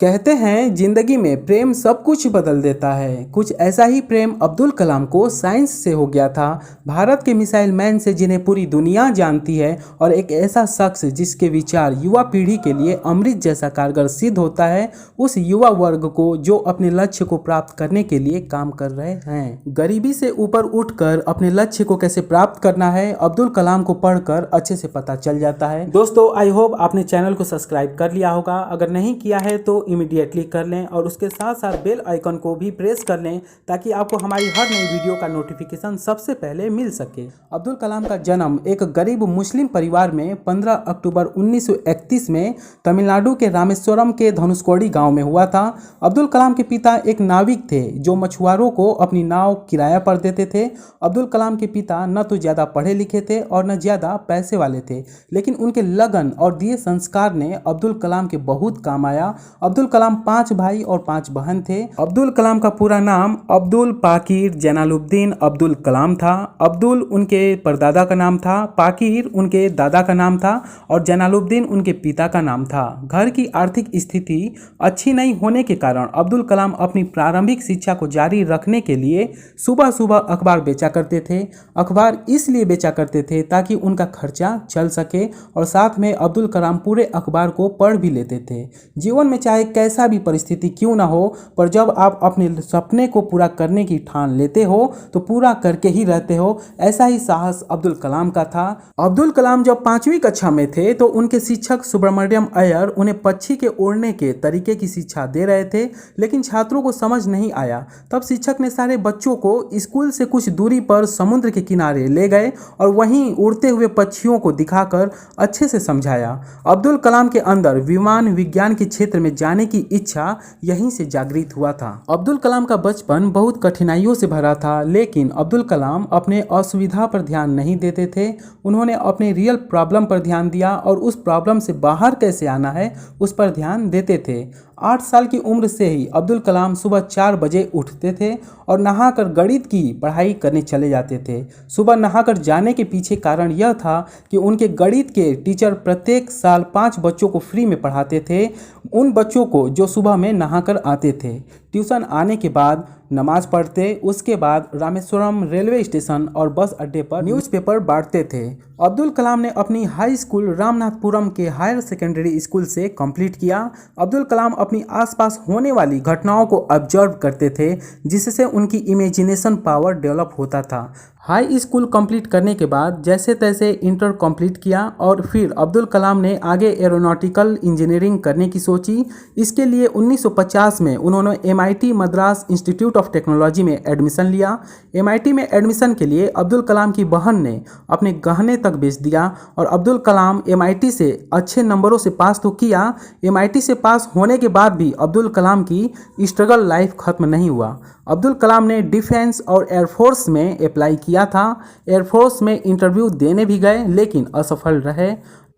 कहते हैं जिंदगी में प्रेम सब कुछ बदल देता है। कुछ ऐसा ही प्रेम अब्दुल कलाम को साइंस से हो गया था। भारत के मिसाइल मैन से जिन्हें पूरी दुनिया जानती है और एक ऐसा शख्स जिसके विचार युवा पीढ़ी के लिए अमृत जैसा कारगर सिद्ध होता है, उस युवा वर्ग को जो अपने लक्ष्य को प्राप्त करने के लिए काम कर रहे हैं। गरीबी से ऊपर उठकर अपने लक्ष्य को कैसे प्राप्त करना है, अब्दुल कलाम को पढ़कर अच्छे से पता चल जाता है। दोस्तों, आई होप आपने चैनल को सब्सक्राइब कर लिया होगा। अगर नहीं किया है तो इमीडिएटली कर लें और उसके साथ साथ बेल आइकन को भी प्रेस कर लें ताकि आपको हमारी हर नई वीडियो का नोटिफिकेशन सबसे पहले मिल सके। अब्दुल कलाम का जन्म एक गरीब मुस्लिम परिवार में 15 अक्टूबर 1931 में तमिलनाडु के रामेश्वरम के धनुषकोडी गांव में हुआ था। अब्दुल कलाम के पिता एक नाविक थे जो मछुआरों को अपनी नाव किराया पर देते थे। अब्दुल कलाम के पिता न तो ज़्यादा पढ़े लिखे थे और न ज़्यादा पैसे वाले थे, लेकिन उनके लगन और दिए संस्कार ने अब्दुल कलाम के बहुत काम आया। अब्दुल कलाम 5 भाई और 5 बहन थे। अब्दुल कलाम का पूरा नाम अब्दुल पाकिर जैनालुब्दीन अब्दुल कलाम था। अब्दुल उनके परदादा का नाम था, पाकिर उनके दादा का नाम था और जैनालुब्दीन उनके पिता का नाम था। घर की आर्थिक स्थिति अच्छी नहीं होने के कारण अब्दुल कलाम अपनी प्रारंभिक शिक्षा को जारी रखने के लिए सुबह सुबह अखबार बेचा करते थे। अखबार इसलिए बेचा करते थे ताकि उनका खर्चा चल सके और साथ में अब्दुल कलाम पूरे अखबार को पढ़ भी लेते थे। जीवन में चाहे कैसा भी परिस्थिति क्यों ना हो, पर जब आप अपने सपने को पूरा करने की ठान लेते हो तो पूरा करके ही रहते हो। ऐसा ही साहस अब्दुल कलाम का था। अब्दुल कलाम जब 5वीं कक्षा में थे तो उनके शिक्षक सुब्रमण्यम अय्यर उन्हें पक्षी के उड़ने के तरीके की शिक्षा दे रहे थे, लेकिन छात्रों को समझ नहीं आया। तब शिक्षक ने सारे बच्चों को स्कूल से कुछ दूरी पर समुद्र के किनारे ले गए और वहीं उड़ते हुए पक्षियों को दिखाकर अच्छे से समझाया। अब्दुल कलाम के अंदर विमान विज्ञान के क्षेत्र में जाने की इच्छा यहीं से जागृत हुआ था। अब्दुल कलाम का बचपन बहुत कठिनाइयों से भरा था, लेकिन अब्दुल कलाम अपने असुविधा पर ध्यान नहीं देते थे। उन्होंने अपने रियल प्रॉब्लम पर ध्यान दिया और उस प्रॉब्लम से बाहर कैसे आना है उस पर ध्यान देते थे। 8 साल की उम्र से ही अब्दुल कलाम सुबह 4 बजे उठते थे और नहाकर गणित की पढ़ाई करने चले जाते थे। सुबह नहाकर जाने के पीछे कारण यह था कि उनके गणित के टीचर प्रत्येक साल 5 बच्चों को फ्री में पढ़ाते थे, उन बच्चों को जो सुबह में नहाकर आते थे। ट्यूशन आने के बाद नमाज पढ़ते, उसके बाद रामेश्वरम रेलवे स्टेशन और बस अड्डे पर न्यूज़पेपर बांटते थे। अब्दुल कलाम ने अपनी हाई स्कूल रामनाथपुरम के हायर सेकेंडरी स्कूल से कंप्लीट किया। अब्दुल कलाम अपनी आसपास होने वाली घटनाओं को ऑब्जर्व करते थे, जिससे उनकी इमेजिनेशन पावर डेवलप होता था। हाई स्कूल कंप्लीट करने के बाद जैसे तैसे इंटर कंप्लीट किया और फिर अब्दुल कलाम ने आगे एरोनॉटिकल इंजीनियरिंग करने की सोची। इसके लिए 1950 में उन्होंने MIT Madras institute of technology में एडमिशन लिया। MIT में एडमिशन के लिए अब्दुल कलाम की बहन ने अपने गहने तक बेच दिया और अब्दुल कलाम MIT से अच्छे नंबरों से पास तो किया। MIT से पास होने के बाद भी अब्दुल कलाम की स्ट्रगल लाइफ खत्म नहीं हुआ। अब्दुल कलाम ने डिफेंस और एयरफोर्स में अप्लाई किया था। एयरफोर्स में इंटरव्यू देने भी गए, लेकिन असफल रहे।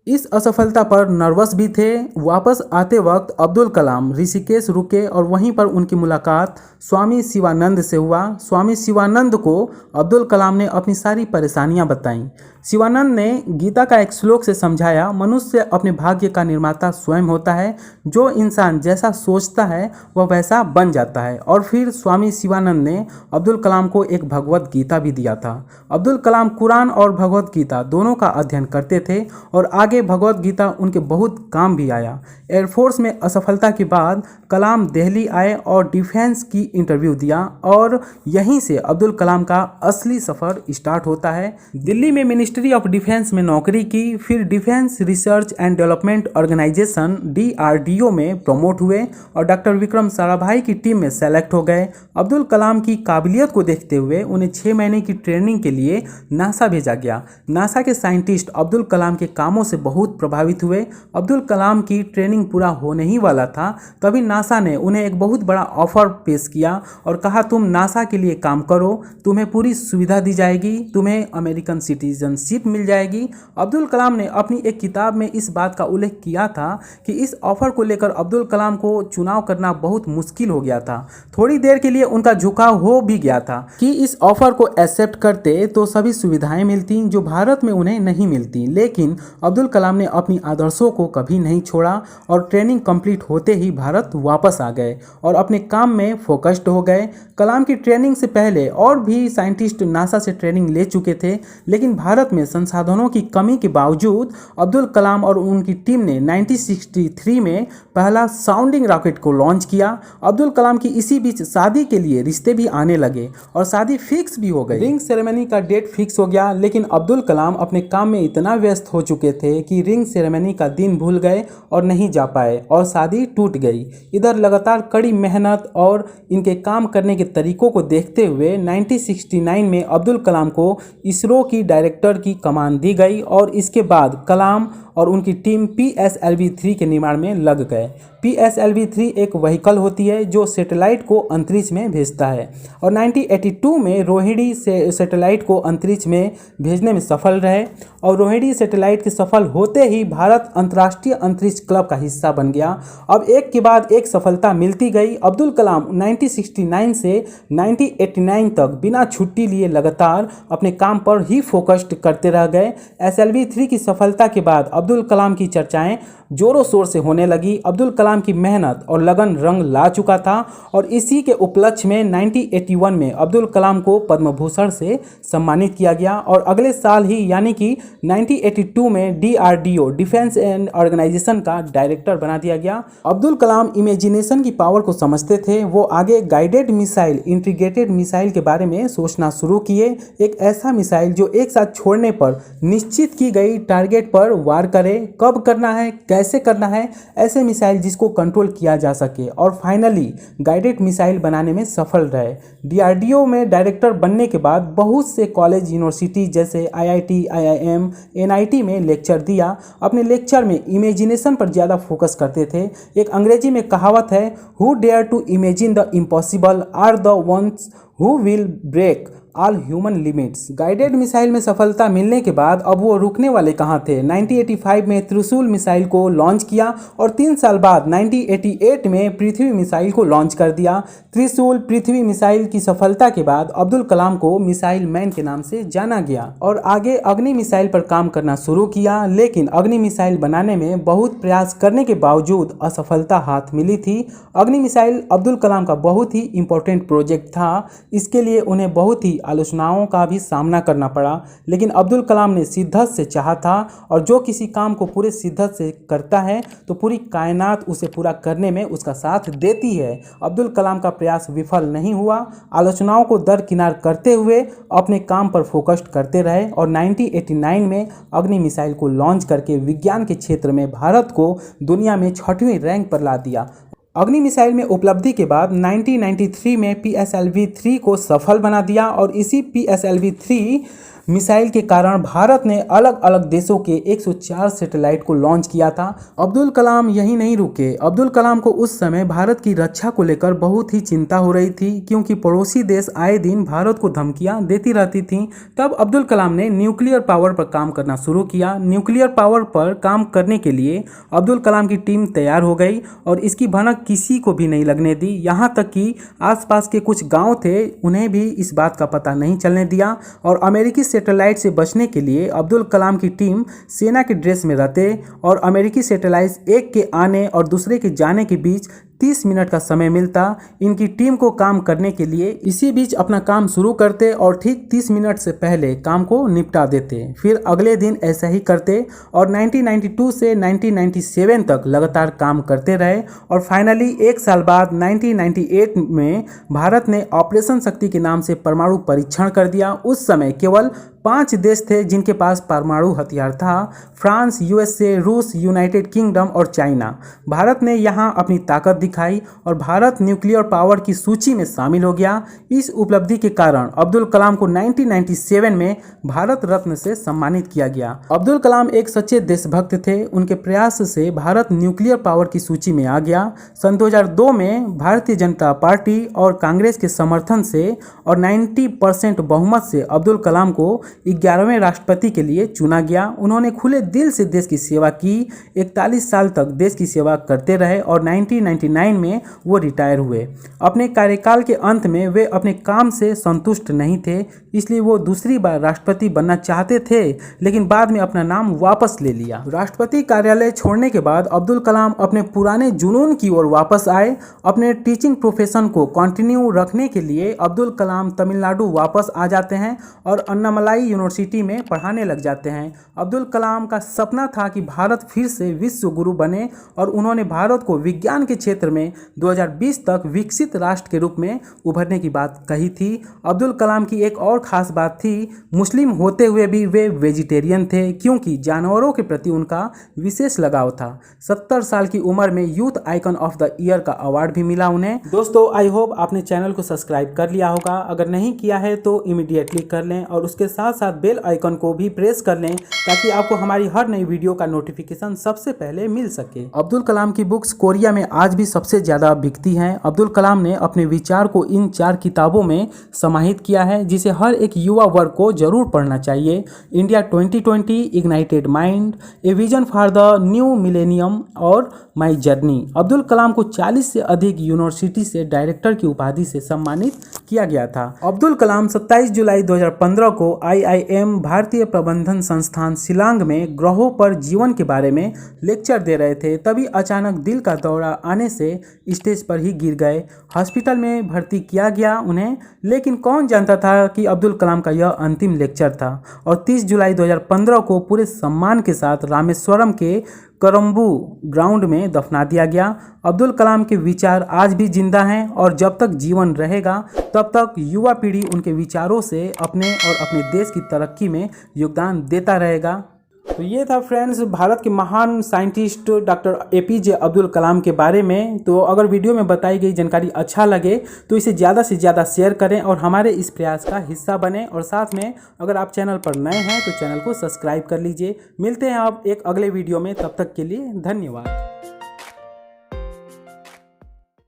इस असफलता पर नर्वस भी थे। वापस आते वक्त अब्दुल कलाम ऋषिकेश रुके और वहीं पर उनकी मुलाकात स्वामी शिवानंद से हुआ। स्वामी शिवानंद को अब्दुल कलाम ने अपनी सारी परेशानियां बताईं। शिवानंद ने गीता का एक श्लोक से समझाया, मनुष्य अपने भाग्य का निर्माता स्वयं होता है, जो इंसान जैसा सोचता है वह वैसा बन जाता है। और फिर स्वामी शिवानंद ने अब्दुल कलाम को एक भगवत गीता भी दिया था। अब्दुल कलाम कुरान और भगवत गीता दोनों का अध्ययन करते थे और आगे भगवत गीता उनके बहुत काम भी आया। एयरफोर्स में असफलता के बाद कलाम दिल्ली आए और डिफेंस की इंटरव्यू दिया और यहीं से अब्दुल कलाम का असली सफ़र स्टार्ट होता है। दिल्ली में मिनिस्ट्री ऑफ डिफेंस में नौकरी की, फिर defence research and development organisation DRDO में प्रमोट हुए और डॉक्टर विक्रम साराभाई की टीम में सेलेक्ट हो गए। अब्दुल कलाम की काबिलियत को देखते हुए उन्हें 6 महीने की ट्रेनिंग के लिए नासा भेजा गया। नासा के साइंटिस्ट अब्दुल कलाम के कामों से बहुत प्रभावित हुए। अब्दुल कलाम की ट्रेनिंग पूरा होने ही वाला था, तभी नासा ने उन्हें एक बहुत बड़ा ऑफर पेश किया और कहा, तुम नासा के लिए काम करो, तुम्हें पूरी सुविधा दी जाएगी, तुम्हें अमेरिकन सिटीजनशिप स्कॉलरशिप मिल जाएगी। अब्दुल कलाम ने अपनी एक किताब में इस बात का उल्लेख किया था कि इस ऑफर को लेकर अब्दुल कलाम को चुनाव करना बहुत मुश्किल हो गया था। थोड़ी देर के लिए उनका झुकाव हो भी गया था कि इस ऑफर को एक्सेप्ट करते तो सभी सुविधाएं मिलती जो भारत में उन्हें नहीं मिलती, लेकिन अब्दुल कलाम ने अपनी आदर्शों को कभी नहीं छोड़ा और ट्रेनिंग कंप्लीट होते ही भारत वापस आ गए और अपने काम में फोकस्ड हो गए। कलाम की ट्रेनिंग से पहले और भी साइंटिस्ट नासा से ट्रेनिंग ले चुके थे, लेकिन भारत में संसाधनों की कमी के बावजूद अब्दुल कलाम और उनकी टीम ने 1963 में पहला साउंडिंग रॉकेट को लॉन्च किया। अब्दुल कलाम की इसी बीच शादी के लिए रिश्ते भी आने लगे और शादी फिक्स भी हो गई। रिंग सेरेमनी का डेट फिक्स हो गया, लेकिन अब्दुल कलाम अपने काम में इतना व्यस्त हो चुके थे कि रिंग सेरेमनी का दिन भूल गए और नहीं जा पाए और शादी टूट गई। इधर लगातार कड़ी मेहनत और इनके काम करने के तरीकों को देखते हुए 1969 में अब्दुल कलाम को इसरो की डायरेक्टर की कमान दी गई और इसके बाद कलाम और उनकी टीम PSLV-3 के निर्माण में लग गए। PSLV-3 एक व्हीकल होती है जो सैटेलाइट को अंतरिक्ष में भेजता है और 1982 में रोहिणी से सैटेलाइट को अंतरिक्ष में भेजने में सफल रहे और रोहिणी सैटेलाइट के सफल होते ही भारत अंतर्राष्ट्रीय अंतरिक्ष क्लब का हिस्सा बन गया। अब एक के बाद एक सफलता मिलती गई। अब्दुल कलाम 1969 से 1989 तक बिना छुट्टी लिए लगातार अपने काम पर ही फोकस्ड करते रह गए। SLV-3 की सफलता के बाद अब्दुल कलाम की चर्चाएं जोरों शोर से होने लगी। अब्दुल कलाम की मेहनत और लगन रंग ला चुका था और इसी के उपलक्ष्य में 1981 में अब्दुल कलाम को पद्म भूषण से सम्मानित किया गया और अगले साल ही यानी कि 1982 में DRDO डिफेंस एंड ऑर्गेनाइजेशन का डायरेक्टर बना दिया गया। अब्दुल कलाम इमेजिनेशन की पावर को समझते थे। वो आगे गाइडेड मिसाइल, इंटीग्रेटेड मिसाइल के बारे में सोचना शुरू किए। एक ऐसा मिसाइल जो एक साथ छोड़ने पर निश्चित की गई टारगेट पर वार करे, कब करना है, कैसे करना है, ऐसे मिसाइल जिसको कंट्रोल किया जा सके और फाइनली गाइडेड मिसाइल बनाने में सफल रहे। DRDO में डायरेक्टर बनने के बाद बहुत से कॉलेज, यूनिवर्सिटी जैसे IIT, IIM, NIT में लेक्चर दिया। अपने लेक्चर में इमेजिनेशन पर ज़्यादा फोकस करते थे। एक अंग्रेजी में कहावत है, who dare to imagine the impossible are the ones who will break all human limits. Guided missile में सफलता मिलने के बाद अब वो रुकने वाले कहाँ थे। 1985 में त्रिशूल मिसाइल को लॉन्च किया और 3 साल बाद 1988 में पृथ्वी मिसाइल को लॉन्च कर दिया। त्रिशूल पृथ्वी मिसाइल की सफलता के बाद अब्दुल कलाम को मिसाइल मैन के नाम से जाना गया और आगे अग्नि मिसाइल पर काम करना शुरू किया, लेकिन अग्नि मिसाइल बनाने में बहुत प्रयास करने के बावजूद असफलता हाथ मिली थी। अग्नि मिसाइल अब्दुल कलाम का बहुत ही इंपॉर्टेंट प्रोजेक्ट था। इसके लिए उन्हें बहुत ही आलोचनाओं का भी सामना करना पड़ा, लेकिन अब्दुल कलाम ने शिद्दत से चाहा था और जो किसी काम को पूरे शिद्दत से करता है तो पूरी कायनात उसे पूरा करने में उसका साथ देती है। अब्दुल कलाम का प्रयास विफल नहीं हुआ। आलोचनाओं को दरकिनार करते हुए अपने काम पर फोकस्ड करते रहे और 1989 में अग्नि मिसाइल को लॉन्च करके विज्ञान के क्षेत्र में भारत को दुनिया में 6वीं रैंक पर ला दिया। अग्नि मिसाइल में उपलब्धि के बाद 1993 में PSLV-3 को सफल बना दिया और इसी PSLV-3 मिसाइल के कारण भारत ने अलग अलग देशों के 104 सैटेलाइट को लॉन्च किया था। अब्दुल कलाम यही नहीं रुके। अब्दुल कलाम को उस समय भारत की रक्षा को लेकर बहुत ही चिंता हो रही थी, क्योंकि पड़ोसी देश आए दिन भारत को धमकियां देती रहती थीं। तब अब्दुल कलाम ने न्यूक्लियर पावर पर काम करना शुरू किया। न्यूक्लियर पावर पर काम करने के लिए अब्दुल कलाम की टीम तैयार हो गई और इसकी भनक किसी को भी नहीं लगने दी। यहाँ तक कि आसपास के कुछ गाँव थे, उन्हें भी इस बात का पता नहीं चलने दिया और अमेरिकी सैटेलाइट से बचने के लिए अब्दुल कलाम की टीम सेना के ड्रेस में रहते और अमेरिकी सैटेलाइट एक के आने और दूसरे के जाने के बीच 30 मिनट का समय मिलता इनकी टीम को काम करने के लिए। इसी बीच अपना काम शुरू करते और ठीक 30 मिनट से पहले काम को निपटा देते, फिर अगले दिन ऐसा ही करते और 1992 से 1997 तक लगातार काम करते रहे और फाइनली एक साल बाद 1998 में भारत ने ऑपरेशन शक्ति के नाम से परमाणु परीक्षण कर दिया। उस समय केवल 5 देश थे जिनके पास परमाणु हथियार था, फ्रांस, USA, रूस, यूनाइटेड किंगडम और चाइना। भारत ने यहां अपनी ताकत दिखाई और भारत न्यूक्लियर पावर की सूची में शामिल हो गया। इस उपलब्धि के कारण अब्दुल कलाम को 1997 में भारत रत्न से सम्मानित किया गया। अब्दुल कलाम एक सच्चे देशभक्त थे। उनके प्रयास से भारत न्यूक्लियर पावर की सूची में आ गया। सन 2002 में भारतीय जनता पार्टी और कांग्रेस के समर्थन से और 90% बहुमत से अब्दुल कलाम को 11वें राष्ट्रपति के लिए चुना गया। उन्होंने खुले दिल से देश की सेवा की, 41 साल तक देश की सेवा करते रहे और 1999 में वो रिटायर हुए। अपने कार्यकाल के अंत में वे अपने काम से संतुष्ट नहीं थे, इसलिए वो दूसरी बार राष्ट्रपति बनना चाहते थे, लेकिन बाद में अपना नाम वापस ले लिया। राष्ट्रपति कार्यालय छोड़ने के बाद अब्दुल कलाम अपने पुराने जुनून की ओर वापस आए। अपने टीचिंग प्रोफेशन को कंटिन्यू रखने के लिए अब्दुल कलाम तमिलनाडु वापस आ जाते हैं और अन्नामलाई यूनिवर्सिटी में पढ़ाने लग जाते हैं। अब्दुल कलाम का सपना था कि भारत फिर से विश्व गुरु बने और उन्होंने भारत को विज्ञान के क्षेत्र में 2020 तक विकसित राष्ट्र के रूप में उभरने की बात कही थी। अब्दुल कलाम की एक और खास बात थी, मुस्लिम होते हुए भी वे वेजिटेरियन थे, क्योंकि जानवरों के प्रति उनका विशेष लगाव था। 70 साल की उम्र में youth icon of the year का अवार्ड भी मिला उन्हें। दोस्तों, आई होप आपने चैनल को सब्सक्राइब कर लिया होगा। अगर नहीं किया है तो इमीडिएटली कर लें और उसके साथ साथ बेल आइकन को भी प्रेस कर लें ताकि आपको हमारी हर नई वीडियो का नोटिफिकेशन सबसे पहले मिल सके। अब्दुल कलाम की बुक्स कोरिया में आज भी सबसे ज़्यादा बिकती हैं। अब्दुल कलाम ने अपने विचार को इन 4 किताबों में समाहित किया है, जिसे हर एक युवा वर्ग को जरूर पढ़ना चाहिए। India 2020, ignited mind, a vision for the new millennium और माई जर्नी। अब्दुल कलाम को 40 से अधिक यूनिवर्सिटी से डायरेक्टर की उपाधि से सम्मानित किया गया था। अब्दुल कलाम 27 जुलाई 2015 को IIM भारतीय प्रबंधन संस्थान शिलांग में ग्रहों पर जीवन के बारे में लेक्चर दे रहे थे। तभी अचानक दिल का दौरा आने से स्टेज पर ही गिर गए। हॉस्पिटल में भर्ती किया गया उन्हें, लेकिन कौन जानता था कि अब्दुल कलाम का यह अंतिम लेक्चर था। और 30 जुलाई 2015 को पूरे सम्मान के साथ रामेश्वरम के करम्बू ग्राउंड में दफना दिया गया। अब्दुल कलाम के विचार आज भी जिंदा हैं और जब तक जीवन रहेगा तब तक युवा पीढ़ी उनके विचारों से अपने और अपने देश की तरक्की में योगदान देता रहेगा। तो ये था फ्रेंड्स भारत के महान scientist doctor APJ Abdul Kalam के बारे में। तो अगर वीडियो में बताई गई जानकारी अच्छा लगे तो इसे ज़्यादा से ज़्यादा शेयर करें और हमारे इस प्रयास का हिस्सा बने। और साथ में अगर आप चैनल पर नए हैं तो चैनल को सब्सक्राइब कर लीजिए। मिलते हैं आप एक अगले वीडियो में, तब तक के लिए धन्यवाद।